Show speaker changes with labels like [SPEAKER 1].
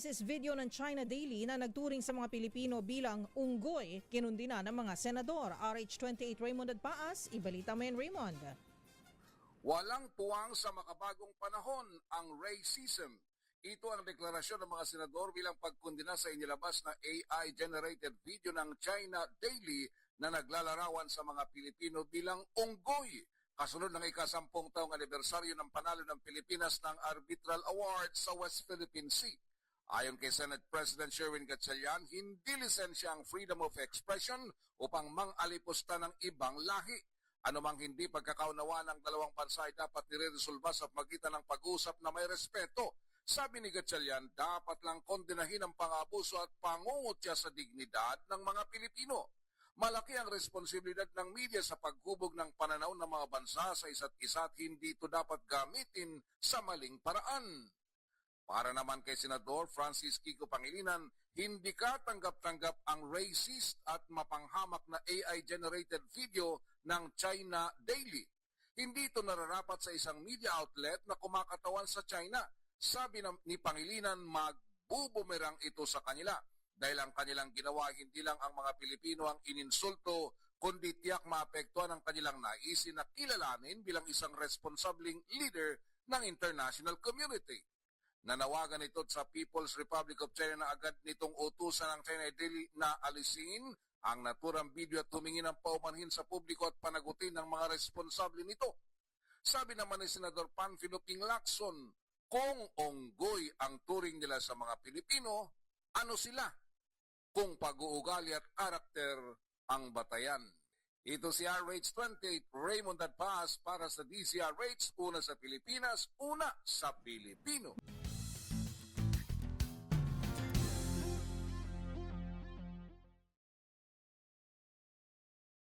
[SPEAKER 1] racist video ng China Daily na nagturing sa mga Pilipino bilang unggoy, kinundi na ng mga senador. RH28 Raymond Adpaas, ibalita mo yan, Raymond.
[SPEAKER 2] Walang puwang sa makabagong panahon ang racism. Ito ang deklarasyon ng mga senador bilang pagkundina sa inilabas na AI-generated video ng China Daily na naglalarawan sa mga Pilipino bilang unggoy. Kasunod ng ika-10 taong anibersaryo ng panalo ng Pilipinas ng Arbitral Award sa West Philippine Sea. Ayon kay Senate President Sherwin Gatchalian, hindi lisensya ang freedom of expression upang mang-alipusta ng ibang lahi. Anumang hindi pagkakaunawa ng dalawang bansa ay dapat nire-resolba sa pagitan ng pag-usap na may respeto. Sabi ni Gatchalian, dapat lang kondenahin ang pang-abuso at pangungutya sa dignidad ng mga Pilipino. Malaki ang responsibilidad ng media sa paghubog ng pananaw ng mga bansa sa isa't isa at hindi ito dapat gamitin sa maling paraan. Para naman kay Senador Francis Kiko Pangilinan, hindi ka tanggap-tanggap ang racist at mapanghamak na AI-generated video ng China Daily. Hindi ito nararapat sa isang media outlet na kumakatawan sa China. Sabi ni Pangilinan, magbubumerang ito sa kanila. Dahil ang kanilang ginawa, hindi lang ang mga Pilipino ang ininsulto, kundi tiyak maapektuhan ang kanilang naisin na kilalanin bilang isang responsabling leader ng international community. Nanawagan ito sa People's Republic of China na agad nitong utusan ng China Daily na alisin ang naturang video at tumingin ng paumanhin sa publiko at panagutin ng mga responsable nito. Sabi naman ni Senador Panfilo Ping Lacson, kung unggoy ang turing nila sa mga Pilipino, ano sila? Kung pag-uugali at karakter ang batayan. Ito si RH28 Raymond Adpaas para sa DZRH, una sa Pilipinas, una sa Pilipino.